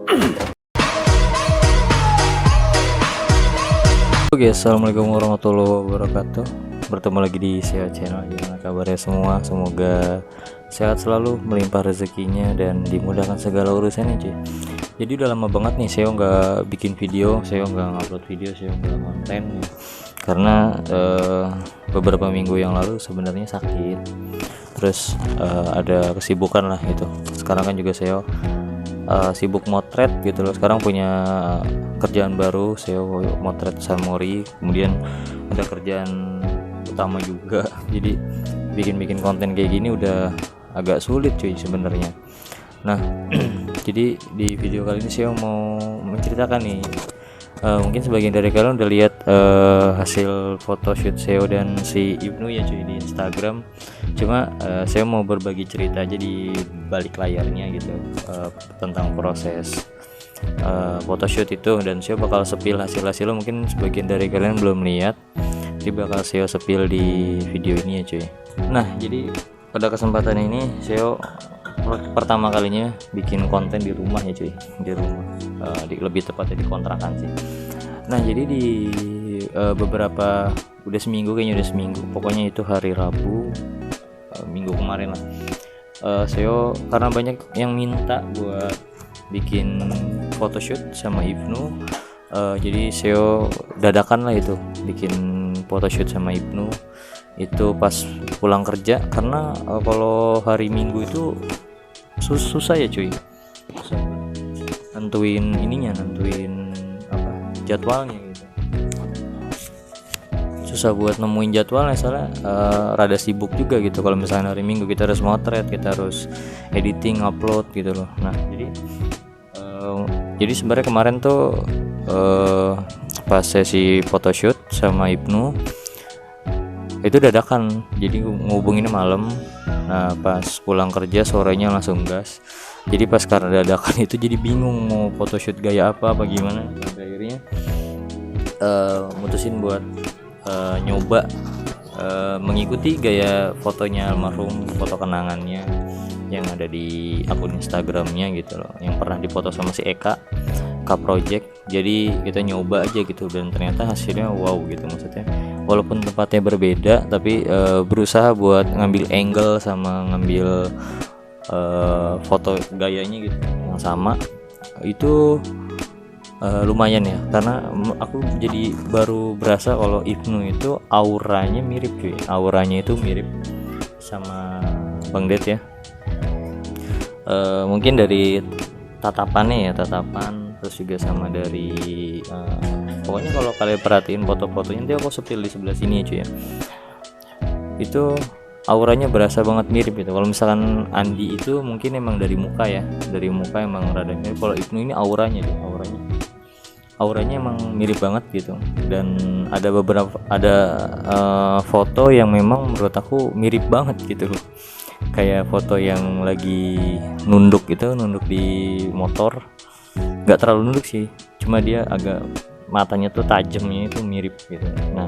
Oke, assalamualaikum warahmatullahi wabarakatuh. Bertemu lagi di Sehat Channel. Gimana kabarnya semua? Semoga sehat selalu, melimpah rezekinya, dan dimudahkan segala urusannya, cuy. Jadi udah lama banget nih saya nggak bikin video, saya nggak ngupload video, saya nggak konten ya. Karena beberapa minggu yang lalu sebenarnya sakit. Terus ada kesibukan lah gitu. Sekarang kan juga saya sibuk motret gitu loh. Sekarang punya kerjaan baru, saya motret Samori, kemudian ada kerjaan utama juga. Jadi bikin konten kayak gini udah agak sulit cuy sebenarnya. Nah jadi di video kali ini saya mau menceritakan nih, mungkin sebagian dari kalian udah lihat hasil photoshoot SEO dan si Ibnu ya cuy di Instagram. Cuma saya mau berbagi cerita aja di balik layarnya gitu, tentang proses photoshoot itu, dan saya bakal sepil hasil-hasilnya. Mungkin sebagian dari kalian belum lihat, jadi bakal saya sepil di video ini ya cuy. Nah jadi pada kesempatan ini saya pertama kalinya bikin konten di rumah ya cuy, di rumah, lebih tepatnya di kontrakan sih. Nah jadi di beberapa udah seminggu, pokoknya itu hari Rabu minggu kemarin lah, saya karena banyak yang minta buat bikin photoshoot sama Ibnu, jadi saya dadakan lah itu bikin photoshoot sama Ibnu itu pas pulang kerja. Karena kalau hari Minggu itu susah ya cuy, nentuin apa jadwalnya gitu, susah buat nemuin jadwalnya soalnya rada sibuk juga gitu. Kalau misalnya hari Minggu kita harus motret, kita harus editing, upload gitu loh. Nah jadi sebenarnya kemarin tuh pas sesi photoshoot sama Ibnu itu dadakan, jadi ngubunginnya malam. Nah pas pulang kerja sorenya langsung gas. Jadi pas karena dadakan itu jadi bingung mau photoshoot gaya apa gimana. Sampai akhirnya mutusin buat nyoba mengikuti gaya fotonya almarhum, foto kenangannya yang ada di akun Instagramnya gitu loh, yang pernah dipoto sama si Eka Project. Jadi kita nyoba aja gitu, dan ternyata hasilnya wow gitu. Maksudnya walaupun tempatnya berbeda, tapi berusaha buat ngambil angle sama ngambil foto gayanya gitu yang sama. Itu lumayan ya, karena aku jadi baru berasa kalau Ibnu itu auranya mirip cuy, auranya itu mirip sama Bang Det ya. Mungkin dari tatapan, terus juga sama dari pokoknya kalau kalian perhatiin foto-fotonya, nanti aku sepil di sebelah sini ya cuy ya, itu auranya berasa banget mirip gitu. Kalau misalkan Andi itu mungkin emang dari muka emang rada mirip. Kalau Ibnu ini auranya emang mirip banget gitu. Dan ada beberapa foto yang memang menurut aku mirip banget gitu loh, kayak foto yang lagi nunduk di motor. Nggak terlalu nunduk sih, cuma dia agak matanya tuh tajamnya itu mirip gitu. Nah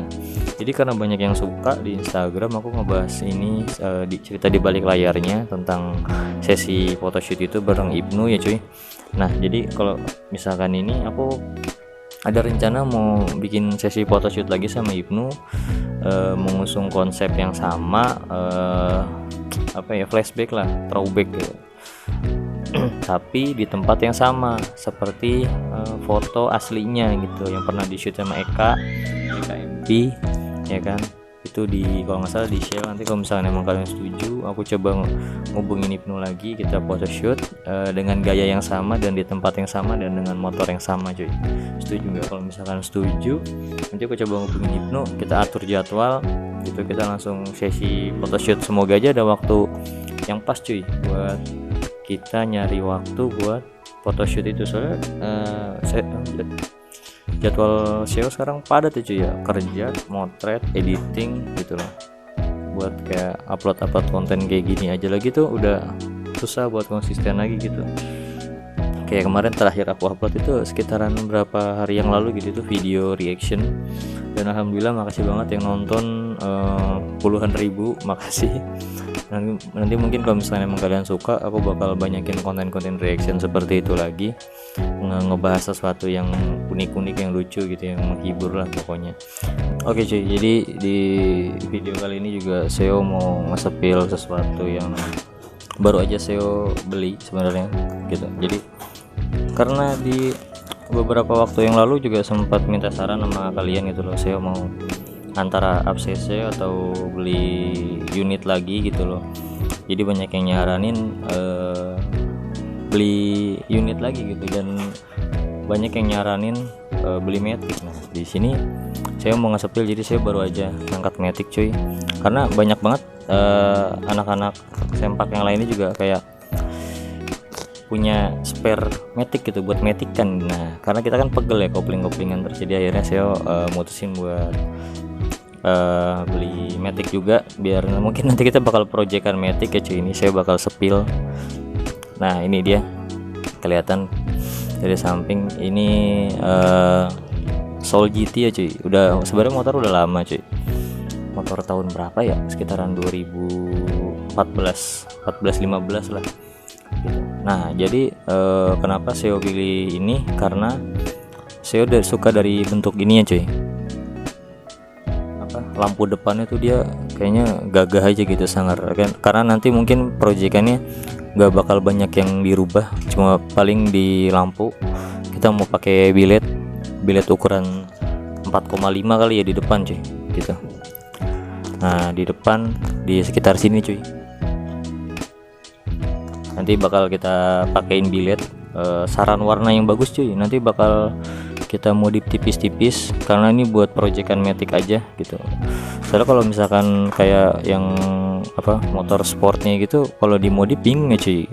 jadi karena banyak yang suka di Instagram, aku ngebahas ini cerita di balik layarnya tentang sesi photoshoot itu bareng Ibnu ya cuy. Nah jadi kalau misalkan ini aku ada rencana mau bikin sesi photoshoot lagi sama Ibnu, mengusung konsep yang sama, flashback lah, throwback gitu. Tapi di tempat yang sama seperti foto aslinya gitu yang pernah di shoot sama Eka MP ya kan. Itu kalau nggak salah di share. Nanti kalau misalnya emang kalian setuju, aku coba ngubungin Ibnu lagi, kita photoshoot dengan gaya yang sama dan di tempat yang sama dan dengan motor yang sama cuy. Setuju nggak? Kalau misalkan setuju, nanti aku coba ngubungin Ibnu, kita atur jadwal gitu, kita langsung sesi photoshoot. Semoga aja ada waktu yang pas cuy buat kita nyari waktu buat photoshoot itu. Soalnya jadwal SEO sekarang padat ya cuy ya, kerja, motret, editing gitu loh. Buat kayak upload konten kayak gini aja lagi tuh udah susah buat konsisten lagi gitu. Kayak kemarin terakhir aku upload itu sekitaran berapa hari yang lalu gitu, itu video reaction. Dan alhamdulillah makasih banget yang nonton puluhan ribu, makasih. Nanti mungkin kalau misalnya emang kalian suka, aku bakal banyakin konten-konten reaction seperti itu lagi, ngebahas sesuatu yang unik-unik, yang lucu gitu, yang menghibur lah pokoknya. Oke cuy, jadi di video kali ini juga Seo mau nge-spill sesuatu yang baru aja Seo beli sebenarnya gitu. Jadi karena di beberapa waktu yang lalu juga sempat minta saran sama kalian gitu loh, Seo mau antara up CC atau beli unit lagi gitu loh. Jadi banyak yang nyaranin beli unit lagi gitu, dan banyak yang nyaranin beli Matic. Nah di sini saya mau nge-spill, jadi saya baru aja ngangkat Matic cuy, karena banyak banget anak-anak sempak yang lainnya juga kayak punya spare Matic gitu buat Matic kan. Nah karena kita kan pegel ya kopling-koplingan terus, jadi akhirnya saya mutusin buat beli Matic juga, biar mungkin nanti kita bakal proyekan Matic ya cuy. Ini saya bakal spill. Nah ini dia, kelihatan dari samping ini Soul GT ya cuy. Udah sebenarnya motor udah lama cuy, motor tahun berapa ya, sekitaran 2014 15 lah gitu. Nah jadi kenapa saya pilih ini, karena saya udah suka dari bentuk ini ya cuy. Lampu depannya tuh dia kayaknya gagah aja gitu, sangar kan, karena nanti mungkin proyekannya nggak bakal banyak yang dirubah, cuma paling di lampu kita mau pakai bilet ukuran 4,5 kali ya di depan cuy gitu. Nah di depan di sekitar sini cuy, nanti bakal kita pakein bilet. Saran warna yang bagus cuy, nanti bakal kita modif tipis-tipis karena ini buat proyekan Matic aja gitu. Soalnya kalau misalkan kayak yang motor sportnya gitu, kalau dimodif bingung ya cuy,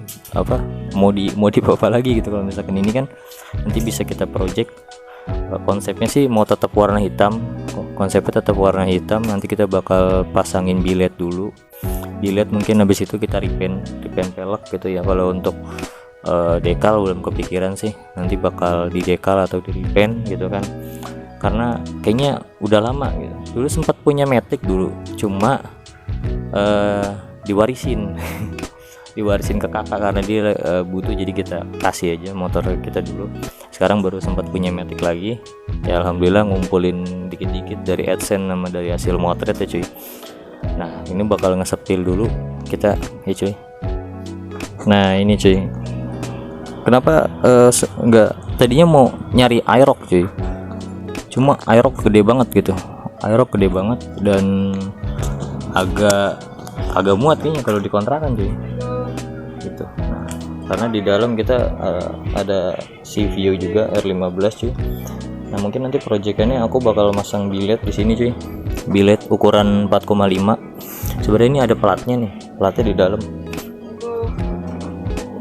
modif apa lagi gitu. Kalau misalkan ini kan nanti bisa kita project. Konsepnya sih mau tetap warna hitam, nanti kita bakal pasangin bilet dulu, mungkin habis itu kita repaint velg gitu ya. Kalau untuk dekal belum kepikiran sih, nanti bakal di dekal atau di repaint gitu kan, karena kayaknya udah lama gitu. Dulu sempat punya Matic dulu, cuma diwarisin diwarisin ke kakak karena dia butuh, jadi kita kasih aja motor kita dulu. Sekarang baru sempat punya Matic lagi ya, alhamdulillah ngumpulin dikit-dikit dari AdSense sama dari hasil motret ya cuy. Nah ini bakal nge-spill dulu kita ya cuy. Nah ini cuy, kenapa enggak, tadinya mau nyari Aerox cuy, cuma Aerox gede banget gitu, dan agak muat kayaknya kalau dikontrakan cuy gitu. Nah karena di dalam kita ada CVO juga R15 cuy. Nah mungkin nanti proyekannya aku bakal masang bilet di sini cuy, bilet ukuran 4,5. Sebenarnya ini ada platnya di dalam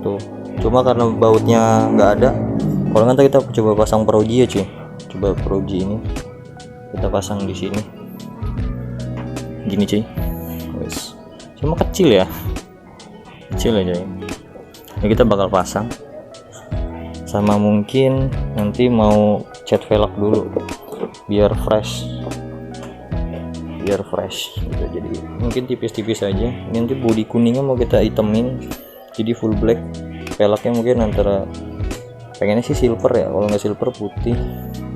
tuh, cuma karena bautnya nggak ada. Kalau nanti kita coba pasang Proji ya cuy, coba Proji ini kita pasang di sini gini cuy. Wes, cuma kecil aja ya. Ini kita bakal pasang, sama mungkin nanti mau cat velg dulu biar fresh gitu. Jadi mungkin tipis-tipis aja. Nanti bodi kuningnya mau kita hitamin jadi full black. Velgnya mungkin antara, pengennya sih silver ya, kalau nggak silver putih.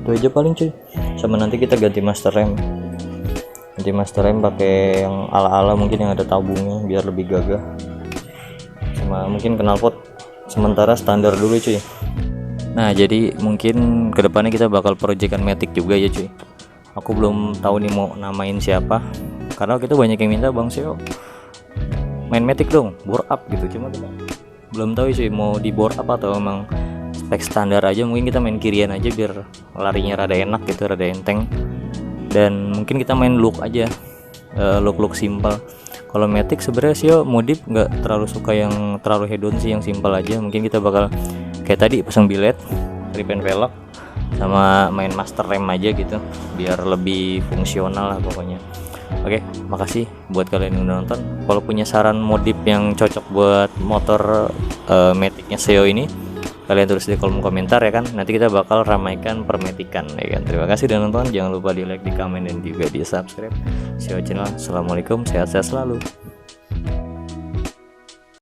Itu aja paling cuy. Sama nanti kita ganti master rem pakai yang ala-ala, mungkin yang ada tabungnya biar lebih gagah. Sama mungkin knalpot sementara standar dulu cuy. Nah jadi mungkin kedepannya kita bakal proyekan Matic juga ya cuy. Aku belum tahu nih mau namain siapa, karena kita banyak yang minta, Bang Seo main Matic dong, bore up gitu. Cuma kita belum tahu cuy mau di bore up atau emang spek standar aja. Mungkin kita main kirian aja biar larinya rada enak gitu, rada enteng. Dan mungkin kita main look aja, look simple. Kalau Matic sebenarnya sih modif nggak terlalu suka yang terlalu hedon sih, yang simple aja. Mungkin kita bakal kayak tadi pasang bilet, repaint velg, sama main master rem aja gitu biar lebih fungsional lah pokoknya. Oke, makasih buat kalian yang udah nonton. Kalau punya saran modif yang cocok buat motor Maticnya Seo ini, kalian tulis di kolom komentar ya kan. Nanti kita bakal ramaikan permetikan ya kan. Terima kasih udah nonton, jangan lupa di like, di komen, dan juga di subscribe Sio Channel. Assalamualaikum, sehat-sehat selalu.